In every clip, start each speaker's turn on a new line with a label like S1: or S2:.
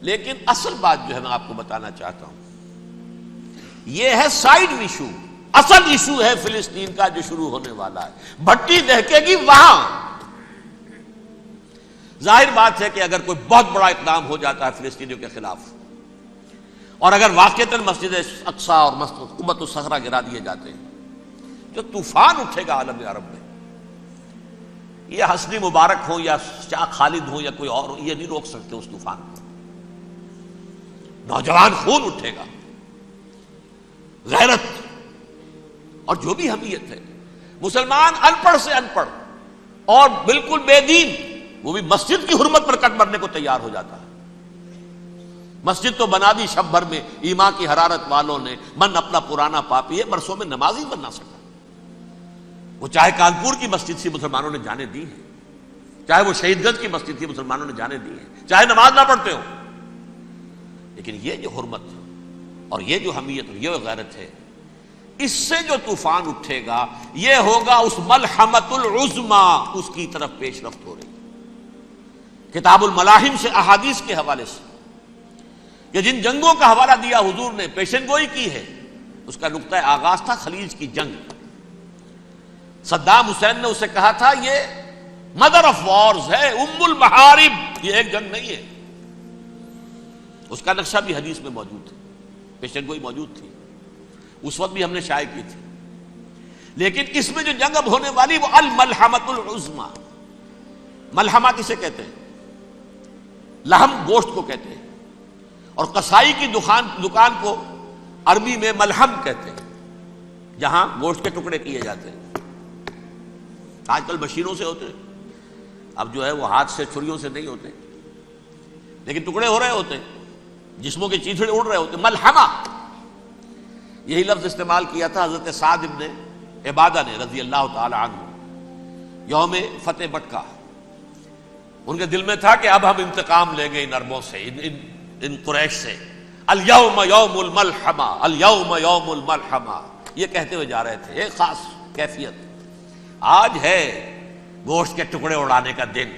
S1: لیکن اصل بات جو ہے میں آپ کو بتانا چاہتا ہوں، یہ ہے سائیڈ ایشو. اصل ایشو ہے فلسطین کا جو شروع ہونے والا ہے. بھٹی دہکے گی وہاں. ظاہر بات ہے کہ اگر کوئی بہت بڑا اقدام ہو جاتا ہے فلسطینیوں کے خلاف، اور اگر واقعتاً مسجد اقصیٰ اور قبۃ الصخرہ گرا دیے جاتے ہیں، جو طوفان اٹھے گا عالم عرب میں، یہ حسنی مبارک ہو یا شاہ خالد ہو یا کوئی اور ہو، یہ نہیں روک سکتے اس طوفان کو. نوجوان خون اٹھے گا، غیرت اور جو بھی حمیت ہے. مسلمان ان پڑھ سے ان پڑھ اور بالکل بے دین، وہ بھی مسجد کی حرمت پر کٹ مرنے کو تیار ہو جاتا ہے. مسجد تو بنا دی شب بھر میں ایمان کی حرارت والوں نے، من اپنا پرانا پاپی ہے، برسوں میں نماز ہی بننا سکا. وہ چاہے کانپور کی مسجد سے مسلمانوں نے جانے دی ہے، چاہے وہ شہید گنج کی مسجد تھی مسلمانوں نے جانے دی ہے، چاہے نماز نہ پڑھتے ہو. لیکن یہ جو حرمت اور یہ جو حمیت اور یہ غیرت ہے، اس سے جو طوفان اٹھے گا یہ ہوگا اس ملحمۃ العظمی، اس کی طرف پیش رفت ہو رہی. کتاب الملاحم سے احادیث کے حوالے سے کہ جن جنگوں کا حوالہ دیا حضور نے، پیشن گوئی کی ہے، اس کا نقطہ آغاز تھا خلیج کی جنگ. صدام حسین نے اسے کہا تھا یہ مدر آف وارز ہے، ام المحارب، یہ ایک جنگ نہیں ہے. اس کا نقشہ بھی حدیث میں موجود ہے، پیشن گوئی موجود تھی، اس وقت بھی ہم نے شائع کی تھی. لیکن اس میں جو جنگ اب ہونے والی وہ الملحمۃ العظمی. ملحمہ کسے کہتے ہیں؟ لحم گوشت کو کہتے ہیں، اور قصائی کی دکان کو عربی میں ملحم کہتے ہیں، جہاں گوشت کے ٹکڑے کیے جاتے ہیں. آج کل مشینوں سے ہوتے ہیں، اب جو ہے وہ ہاتھ سے چھریوں سے نہیں ہوتے، لیکن ٹکڑے ہو رہے ہوتے ہیں، جسموں کے چیتھڑے اڑ رہے ہوتے. ملحمہ، یہی لفظ استعمال کیا تھا حضرت سعد ابن عبادہ نے رضی اللہ تعالی عنہ یوم فتح مکہ. ان کے دل میں تھا کہ اب ہم انتقام لیں گے ان عربوں سے، ان قریش سے. الیوم یوم الملحمہ، الیوم یوم الملحمہ، یہ کہتے ہوئے جا رہے تھے. ایک خاص کیفیت، آج ہے گوشت کے ٹکڑے اڑانے کا دن.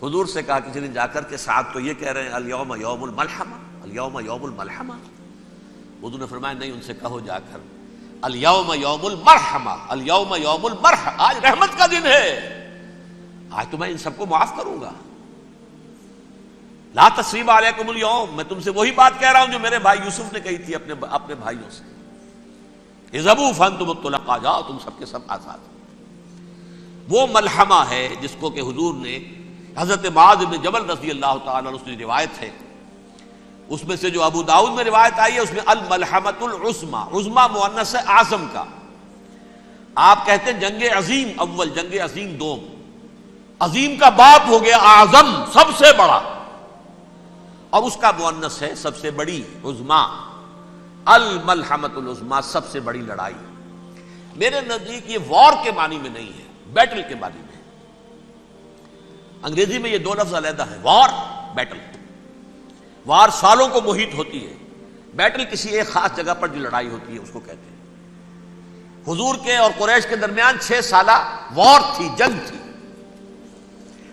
S1: حضور سے کہا کسی نے جا کر کے ساتھ تو یہ کہہ رہے ہیں الیوم یوم الملحمہ، الیوم یوم الملحمہ. حضور نے فرمایا نہیں، ان سے کہو جا کر الیوم یوم المرحمہ، الیوم یوم المرحمہ، آج رحمت کا دن ہے، آج تو میں ان سب کو معاف کروں گا. لا تثریب علیکم اليوم، میں تم سے وہی بات کہہ رہا ہوں جو میرے بھائی یوسف نے کہی تھی اپنے بھائیوں سے، اذهبوا فانتم الطلقاء، جاؤ تم سب کے سب آزاد. وہ ملحمہ ہے جس کو کہ حضور نے حضرت معاذ بن جبل رضی اللہ تعالیٰ عنہ سے روایت ہے، اس میں سے جو ابو داؤد میں روایت آئی ہے اس میں الملحمۃ العظمی، عظمی مؤنث ہے اعظم کا. آپ کہتے ہیں جنگ عظیم اول، جنگ عظیم دوم، عظیم کا باپ ہو گیا اعظم، سب سے بڑا، اور اس کا مؤنث ہے سب سے بڑی، عظمی. الملحمۃ العظمی، سب سے بڑی لڑائی. میرے نزدیک یہ وار کے معنی میں نہیں ہے، بیٹل کے معنی میں. انگریزی میں یہ دو لفظ علیحدہ ہیں، وار، بیٹل. وار سالوں کو محیط ہوتی ہے، بیٹل کسی ایک خاص جگہ پر جو لڑائی ہوتی ہے اس کو کہتے ہیں. حضور کے اور قریش کے درمیان 6 سالہ وار تھی، جنگ تھی.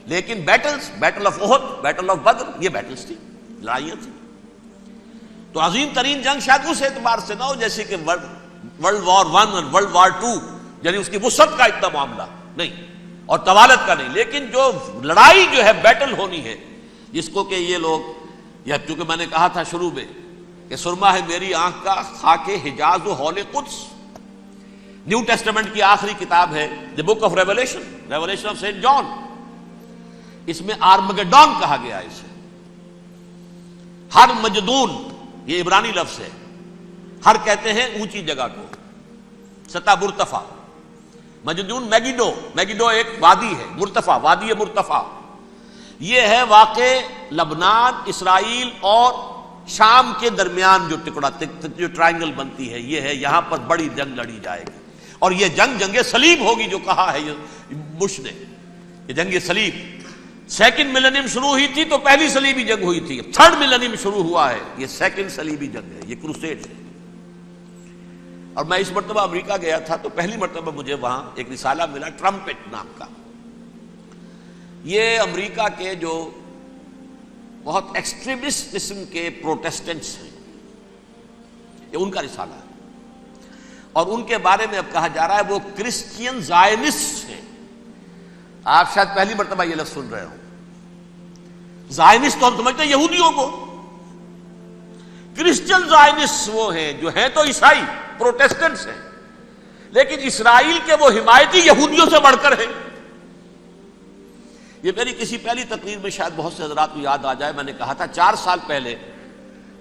S1: لیکن battles, battle of Uhud, battle of Badr, یہ بیٹلز تھی، لڑائیاں تھیں. تو عظیم ترین جنگ شاید اس اعتبار سے نہ ہو جیسے کہ ورلڈ وار 1 اور ورلڈ وار 2، یعنی اس کی وسعت کا اتنا معاملہ نہیں اور طوالت کا نہیں. لیکن جو لڑائی جو ہے بیٹل ہونی ہے، جس کو کہ یہ لوگ، یا چونکہ میں نے کہا تھا شروع میں کہ سرما ہے میری آنکھ کا خاک حجاز و ہول قدس. نیو ٹیسٹمنٹ کی آخری کتاب ہے the book of revelation, revelation of Saint John. اس میں آرمگڈون کہا گیا ہے اسے. ہر مجدون، یہ عبرانی لفظ ہے، ہر کہتے ہیں اونچی جگہ کو، سطح مرتفع. مجدون میگیڈو، میگیڈو ایک وادی ہے، مرتفع، وادی مرتفع. یہ ہے واقع لبنان، اسرائیل اور شام کے درمیان جو ٹکڑا، جو ٹرائنگل بنتی ہے، یہ ہے، یہاں پر بڑی جنگ لڑی جائے گی. اور یہ جنگ جنگ صلیب ہوگی جو کہا ہے بش نے، یہ جنگ صلیب. سیکنڈ ملینیم شروع ہوئی تھی تو پہلی صلیبی جنگ ہوئی تھی، تھرڈ ملینیم شروع ہوا ہے، یہ سیکنڈ صلیبی جنگ ہے، یہ کروسیڈ ہے. اور میں اس مرتبہ امریکہ گیا تھا تو پہلی مرتبہ مجھے وہاں ایک رسالہ ملا ٹرمپٹ نام کا. یہ امریکہ کے جو بہت ایکسٹریمسٹ قسم کے پروٹیسٹنٹس ہیں، یہ ان کا رسالہ ہے، اور ان کے بارے میں اب کہا جا رہا ہے وہ کرسچین زائنسٹ ہیں۔ آپ شاید پہلی مرتبہ یہ لفظ سن رہے ہو۔ زائنسٹ تو ہم سمجھتے ہیں یہودیوں کو، کرسچین زائنسٹ وہ ہیں جو ہیں تو عیسائی پروٹیسٹنٹس ہیں، لیکن اسرائیل کے وہ حمایتی یہودیوں سے بڑھ کر ہیں۔ یہ میری کسی پہلی تقریر میں شاید بہت سے حضرات کو یاد آ جائے، میں نے کہا تھا 4 سال پہلے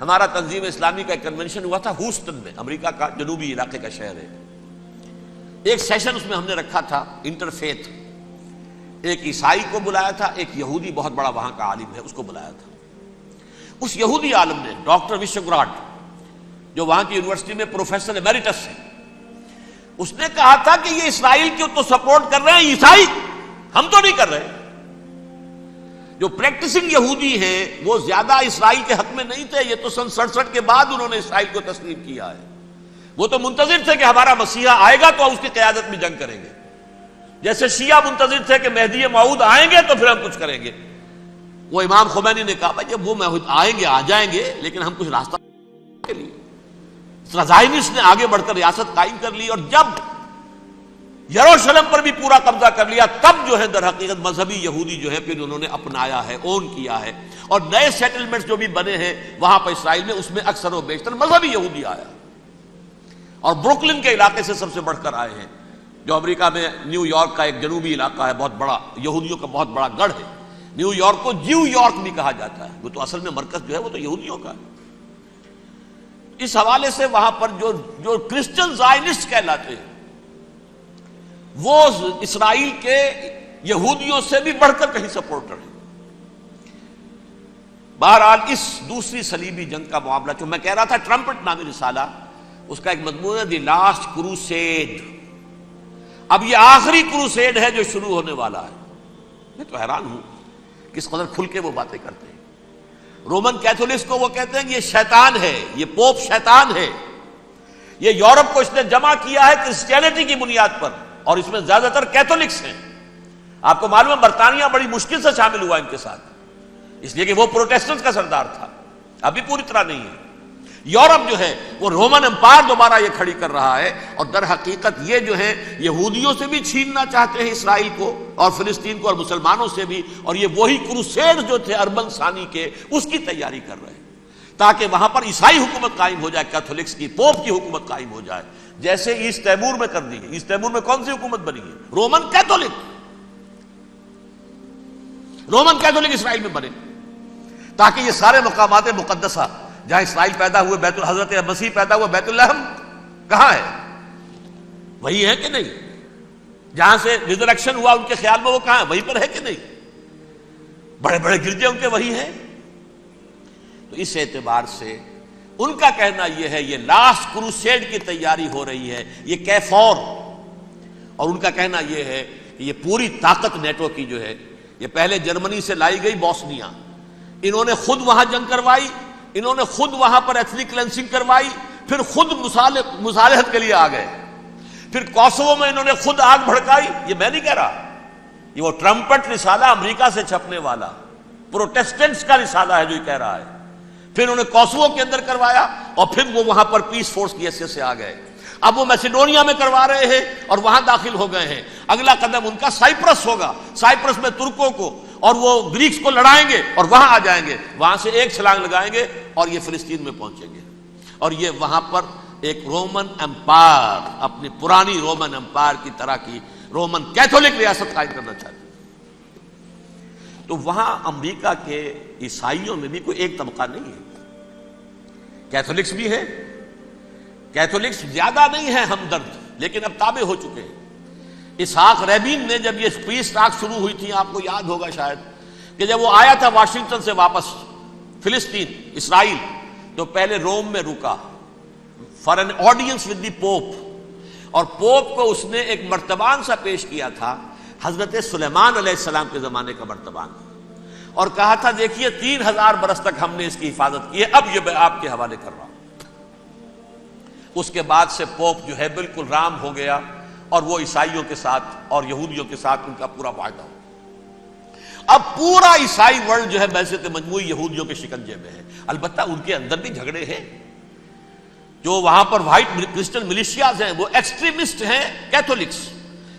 S1: ہمارا تنظیم اسلامی کا ایک کنونشن ہوا تھا ہوسٹن میں، امریکہ کا جنوبی علاقے کا شہر ہے۔ ایک سیشن اس میں ہم نے رکھا تھا انٹرفیتھ، ایک عیسائی کو بلایا تھا، ایک یہودی بہت بڑا وہاں کا عالم ہے اس کو بلایا تھا۔ اس یہودی عالم نے ڈاکٹر وشوگراڈ، جو وہاں کی یونیورسٹی میں پروفیسر ایمیریٹس ہے، اس نے کہا تھا کہ یہ اسرائیل کو تو سپورٹ کر رہے ہیں عیسائی، ہم تو نہیں کر رہے۔ جو پریکٹسنگ یہودی ہیں وہ زیادہ اسرائیل کے حق میں نہیں تھے، یہ تو سن 67 کے بعد انہوں نے اسرائیل کو تسلیم کیا ہے۔ وہ تو منتظر تھے کہ ہمارا مسیحا آئے گا تو اس کی قیادت میں جنگ کریں گے، جیسے شیعہ منتظر تھے کہ مہدی موعود آئیں گے تو پھر ہم کچھ کریں گے۔ وہ امام خمینی نے کہا بھائی جب وہ آئیں گے آ جائیں گے، لیکن ہم کچھ راستہ کے لیے زائنسٹ نے آگے بڑھ کر ریاست قائم کر لی، اور جب یروشلم پر بھی پورا قبضہ کر لیا تب جو ہے در حقیقت مذہبی یہودی جو ہے پھر انہوں نے اپنایا ہے، اون کیا ہے، اور نئے سیٹلمنٹس جو بھی بنے ہیں وہاں پر اسرائیل میں، اس میں اکثر و بیشتر مذہبی یہودی آیا، اور بروکلن کے علاقے سے سب سے بڑھ کر آئے ہیں، جو امریکہ میں نیو یارک کا ایک جنوبی علاقہ ہے، بہت بڑا یہودیوں کا بہت بڑا گڑھ ہے۔ نیو یارک کو جیو یارک بھی کہا جاتا ہے، وہ تو اصل میں مرکز جو ہے وہ تو یہودیوں کا ہے۔ اس حوالے سے وہاں پر جو کرسچن زائنسٹ کہلاتے ہیں وہ اسرائیل کے یہودیوں سے بھی بڑھ کر کہیں سپورٹر ہیں۔ بہرحال اس دوسری صلیبی جنگ کا معاملہ جو میں کہہ رہا تھا، ٹرمپٹ نامی رسالہ، اس کا ایک مضمون ہے دی لاسٹ کروسیڈ۔ اب یہ آخری کروسیڈ ہے جو شروع ہونے والا ہے۔ میں تو حیران ہوں کس قدر کھل کے وہ باتیں کرتے ہیں۔ رومن کیتھولکس کو وہ کہتے ہیں کہ یہ شیطان ہے، یہ پوپ شیطان ہے، یہ یورپ کو اس نے جمع کیا ہے کرسچینٹی کی بنیاد پر، اور اس میں زیادہ تر کیتھولکس ہیں۔ آپ کو معلوم ہے برطانیہ بڑی مشکل سے شامل ہوا ان کے ساتھ، اس لیے کہ وہ پروٹیسٹنٹ کا سردار تھا، ابھی پوری طرح نہیں ہے۔ یورپ جو ہے وہ رومن امپائر دوبارہ یہ کھڑی کر رہا ہے، اور در حقیقت یہ جو ہے یہودیوں سے بھی چھیننا چاہتے ہیں اسرائیل کو اور فلسطین کو، اور مسلمانوں سے بھی، اور یہ وہی کروسیڈ جو تھے اربن ثانی کے، اس کی تیاری کر رہے ہیں تاکہ وہاں پر عیسائی حکومت قائم ہو جائے، کیتھولکس کی، پوپ کی حکومت قائم ہو جائے، جیسے ایسٹ تیمور میں کر دی گئی۔ ایسٹ تیمور میں کون سی حکومت بنی ہے؟ رومن کیتھولک اسرائیل میں بنے، تاکہ یہ سارے مقامات مقدسہ جہاں اسرائیل پیدا ہوئے، بیت حضرت مسیح پیدا ہوا، بیت الحم کہاں ہے؟ وہی ہے کہ نہیں؟ جہاں سے ریزریکشن ہوا ان کے خیال میں وہ کہاں ہے؟ وہیں پر ہے کہ نہیں؟ بڑے بڑے گرجے ان کے وہی ہیں۔ تو اس اعتبار سے ان کا کہنا یہ ہے یہ لاسٹ کروسیڈ کی تیاری ہو رہی ہے، یہ کیفور، اور ان کا کہنا یہ ہے کہ یہ پوری طاقت نیٹو کی جو ہے، یہ پہلے جرمنی سے لائی گئی بوسنیا، انہوں نے خود وہاں جنگ کروائی، انہوں نے خود وہاں پر ایتھنک کلینسنگ کروائی، پھر خود مصالحت کے لیے آ گئے، پھر کوسوو میں انہوں نے خود آگ بھڑکائی۔ یہ میں نہیں کہہ رہا، یہ وہ ٹرمپٹ رسالہ امریکہ سے چھپنے والا پروٹیسٹنٹس کا رسالہ ہے جو یہ کہہ رہا ہے۔ پھر انہوں نے کوسوو کے اندر کروایا، اور پھر وہ وہاں پر پیس فورس کی حیثیت سے آ گئے۔ اب وہ میسیڈونیا میں کروا رہے ہیں اور وہاں داخل ہو گئے ہیں۔ اگلا قدم ان کا سائپرس ہوگا، سائپرس میں ترکوں کو اور وہ گریکس کو لڑائیں گے اور وہاں آ جائیں گے، وہاں سے ایک چھلانگ لگائیں گے اور یہ فلسطین میں پہنچیں گے، اور یہ وہاں پر ایک رومن امپائر، اپنی پرانی رومن امپائر کی طرح کی رومن کیتھولک ریاست قائم کرنا چاہتے ہیں۔ تو وہاں امریکہ کے عیسائیوں میں بھی کوئی ایک طبقہ نہیں ہے، کیتھولکس بھی ہے، کیتھولکس زیادہ نہیں ہے ہمدرد، لیکن اب تابع ہو چکے ہیں۔ اسحاق ریبین نے جب یہ پیس ٹاک شروع ہوئی تھی، آپ کو یاد ہوگا شاید، کہ جب وہ آیا تھا واشنگٹن سے واپس فلسطین اسرائیل، تو پہلے روم میں رکا for an audience with the Pope, اور پوپ کو اس نے ایک مرتبان سا پیش کیا تھا، حضرت سلیمان علیہ السلام کے زمانے کا مرتبان، اور کہا تھا دیکھیے 3000 برس تک ہم نے اس کی حفاظت کی ہے، اب یہ میں آپ کے حوالے کر رہا ہوں۔ اس کے بعد سے پوپ جو ہے بالکل رام ہو گیا، اور وہ عیسائیوں کے ساتھ اور یہودیوں کے ساتھ ان کا پورا معاہدہ ہو، اب پورا عیسائی ورلڈ جو ہے بعثت مجموعی یہودیوں کے شکنجے میں ہے. البتہ ان کے اندر بھی جھگڑے ہیں. جو وہاں پر وائٹ کرسچن ملیشیاز ہیں وہ ایکسٹریمسٹ ہیں کیتھولکس.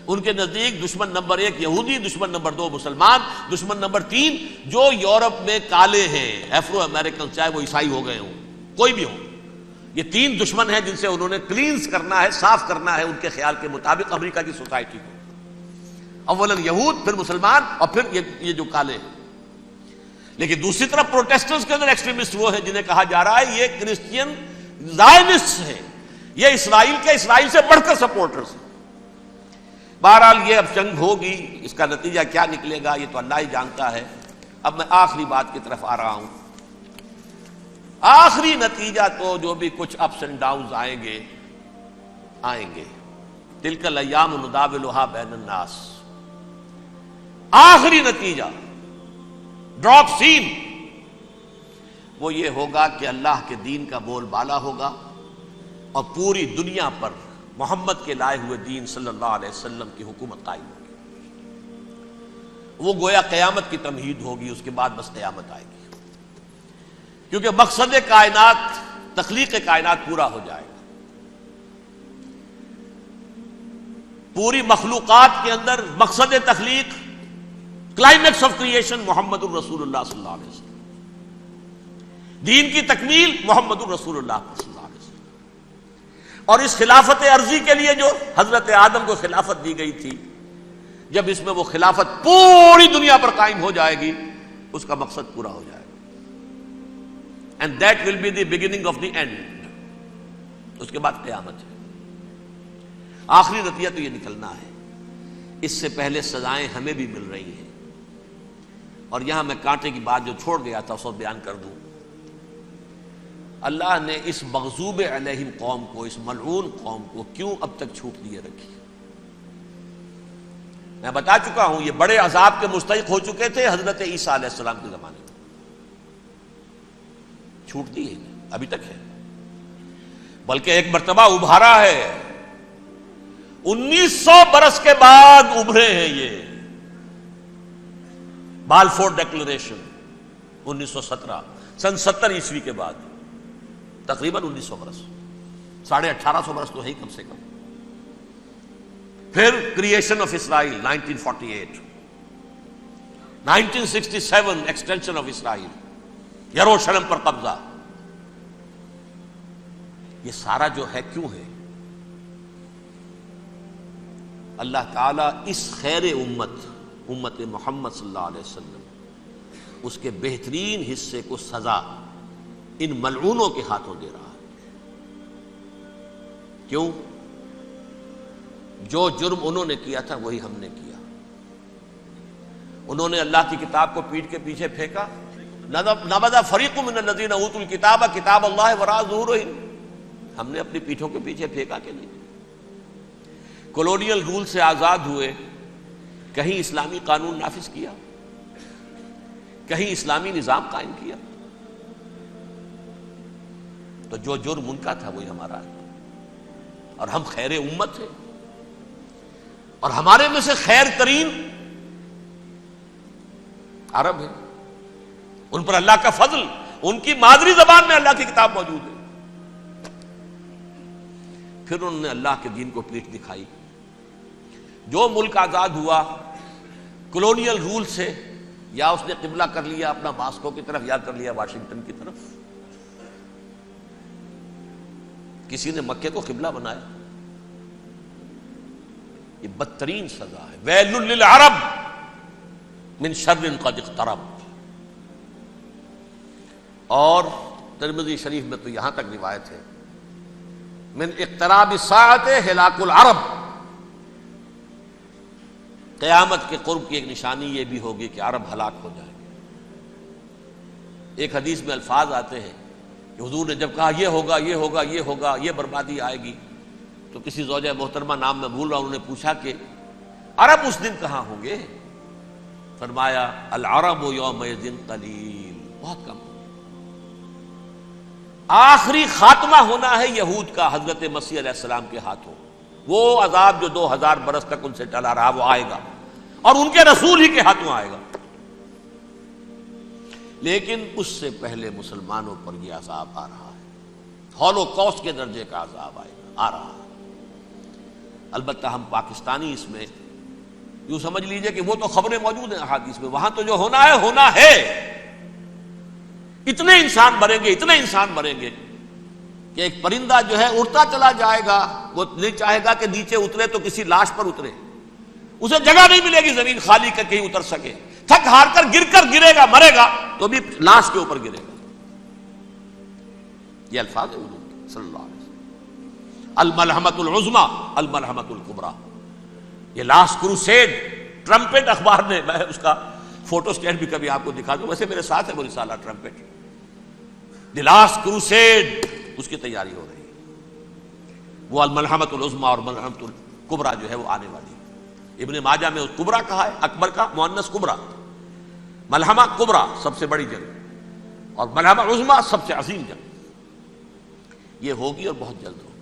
S1: ان کے نزدیک دشمن نمبر 1 یہودی، دشمن نمبر 2 مسلمان، دشمن نمبر 3 جو یورپ میں کالے ہیں، ایفرو امریکن، چاہے وہ عیسائی ہو گئے ہوں، کوئی بھی ہو. یہ 3 دشمن ہیں جن سے انہوں نے کلینز کرنا ہے، صاف کرنا ہے ان کے خیال کے مطابق امریکہ کی سوسائٹی کو. اولاً یہود، پھر مسلمان، اور پھر یہ جو کالے ہیں. لیکن دوسری طرف پروٹیسٹنٹس کے اندر ایکسٹریمسٹ وہ ہیں جنہیں کہا جا رہا ہے یہ کرسچین زائنسٹ ہیں، یہ اسرائیل سے بڑھ کر سپورٹرز ہیں. بہرحال یہ اب جنگ ہوگی، اس کا نتیجہ کیا نکلے گا یہ تو اللہ ہی جانتا ہے. اب میں آخری بات کی طرف آ رہا ہوں. آخری نتیجہ تو جو بھی کچھ اپس اینڈ ڈاؤنز آئیں گے. تلک الایام نداولها بین الناس. آخری نتیجہ ڈراپ سین وہ یہ ہوگا کہ اللہ کے دین کا بول بالا ہوگا اور پوری دنیا پر محمد کے لائے ہوئے دین صلی اللہ علیہ وسلم کی حکومت قائم ہوگی. وہ گویا قیامت کی تمہید ہوگی، اس کے بعد بس قیامت آئے گی. کیونکہ مقصد کائنات، تخلیق کائنات پورا ہو جائے گا. پوری مخلوقات کے اندر مقصد تخلیق، کلائمیکس آف کریشن محمد الرسول اللہ صلی اللہ علیہ وسلم. دین کی تکمیل محمد الرسول اللہ صلی اللہ علیہ وسلم. اور اس خلافت عرضی کے لیے جو حضرت آدم کو خلافت دی گئی تھی، جب اس میں وہ خلافت پوری دنیا پر قائم ہو جائے گی اس کا مقصد پورا ہو جائے گا. And that will be the beginning of the end. اس کے بعد قیامت ہے. آخری نتیجہ تو یہ نکلنا ہے. اس سے پہلے سزائیں ہمیں بھی مل رہی ہیں. اور یہاں میں کانٹے کی بات جو چھوڑ گیا تھا اس وقت بیان کر دوں. اللہ نے اس مغضوب علیہم قوم کو، اس ملعون قوم کو کیوں اب تک چھوٹ دیے رکھی؟ میں بتا چکا ہوں یہ بڑے عذاب کے مستحق ہو چکے تھے حضرت عیسیٰ علیہ السلام کے زمانے میں. چھوٹ دی ہے ابھی تک ہے، بلکہ ایک مرتبہ ابھارا ہے. 1900 برس کے بعد ابھرے ہیں یہ. بالفور ڈیکلریشن 1917، سن 70 عیسوی کے بعد، تقریباً 1900 برس، 1850 برس تو ہے ہی کم سے کم. پھر creation of Israel 1948، 1967 extension of Israel, یروشلم پر قبضہ. یہ سارا جو ہے کیوں ہے؟ اللہ تعالیٰ اس خیر امت محمد صلی اللہ علیہ وسلم، اس کے بہترین حصے کو سزا ان ملعونوں کے ہاتھوں دے رہا ہے. کیوں؟ جو جرم انہوں نے کیا تھا وہی ہم نے کیا. انہوں نے اللہ کی کتاب کو پیٹھ کے پیچھے پھینکا. نبذ فریق من الذین اوتوا الکتاب کتاب اللہ وراء ظہورہم. ہم نے اپنی پیٹھوں کے پیچھے پھینکا کہ نہیں؟ کولونیل رول سے آزاد ہوئے، کہیں اسلامی قانون نافذ کیا، کہیں اسلامی نظام قائم کیا. تو جو جرم ان کا تھا وہی ہمارا ہے. اور ہم خیر امت ہیں، اور ہمارے میں سے خیر ترین عرب ہیں. ان پر اللہ کا فضل، ان کی مادری زبان میں اللہ کی کتاب موجود ہے. پھر انہوں نے اللہ کے دین کو پیٹھ دکھائی. جو ملک آزاد ہوا کولونیل رول سے، یا اس نے قبلہ کر لیا اپنا ماسکو کی طرف یا کر لیا واشنگٹن کی طرف. کسی نے مکے کو قبلہ بنایا. یہ بدترین سزا ہے. ویل للعرب من شر قد اقترب. اور ترمذی شریف میں تو یہاں تک روایت ہے، من اقتراب الساعۃ ہلاک العرب. قیامت کے قرب کی ایک نشانی یہ بھی ہوگی کہ عرب ہلاک ہو جائیں گے. ایک حدیث میں الفاظ آتے ہیں کہ حضور نے جب کہا یہ ہوگا یہ ہوگا یہ ہوگا، یہ بربادی آئے گی، تو کسی زوجہ محترمہ نام میں بھول رہا ہوں، انہوں نے پوچھا کہ عرب اس دن کہاں ہوں گے؟ فرمایا العرب یومئذ قلیل، بہت کم. آخری خاتمہ ہونا ہے یہود کا حضرت مسیح علیہ السلام کے ہاتھوں. وہ عذاب جو 2000 برس تک ان سے ٹلا رہا وہ آئے گا، اور ان کے رسول ہی کے ہاتھوں آئے گا. لیکن اس سے پہلے مسلمانوں پر یہ عذاب آ رہا ہے، ہولوکاسٹ کے درجے کا عذاب آ رہا ہے۔ البتہ ہم پاکستانی اس میں یوں سمجھ لیجئے کہ وہ تو خبریں موجود ہیں احادیث میں، وہاں تو جو ہونا ہے، اتنے انسان مریں گے کہ ایک پرندہ جو ہے اڑتا چلا جائے گا، وہ نہیں چاہے گا کہ نیچے اترے تو کسی لاش پر اترے، اسے جگہ نہیں ملے گی زمین خالی کر کہیں اتر سکے، تھک ہار کر گرے گا، مرے گا تو بھی لاش کے اوپر گرے گا۔ یہ الفاظ ہے حضور کے صلی اللہ علیہ وسلم، الملحمۃ العظمیٰ الملحمۃ الکبریٰ۔ یہ لاسٹ کروسیڈ ٹرمپٹ اخبار نے، میں اس کا فوٹو اسٹیٹ بھی کبھی آپ کو دکھا دوں، ویسے میرے ساتھ ہے وہ رسالہ ٹرمپٹ، دی لاسٹ کروسیڈ، اس کی تیاری ہو رہی ہے۔ وہ الملحمۃ العظمیٰ اور ملحمۃ الکبریٰ جو ہے وہ آنے والی ہے۔ ابن ماجہ میں کبریٰ کہا ہے، اکبر کا مؤنث کبریٰ، ملحمہ کبریٰ سب سے بڑی جنگ، اور ملحمہ عظمیٰ سب سے عظیم جنگ، یہ ہوگی اور بہت جلد ہوگی۔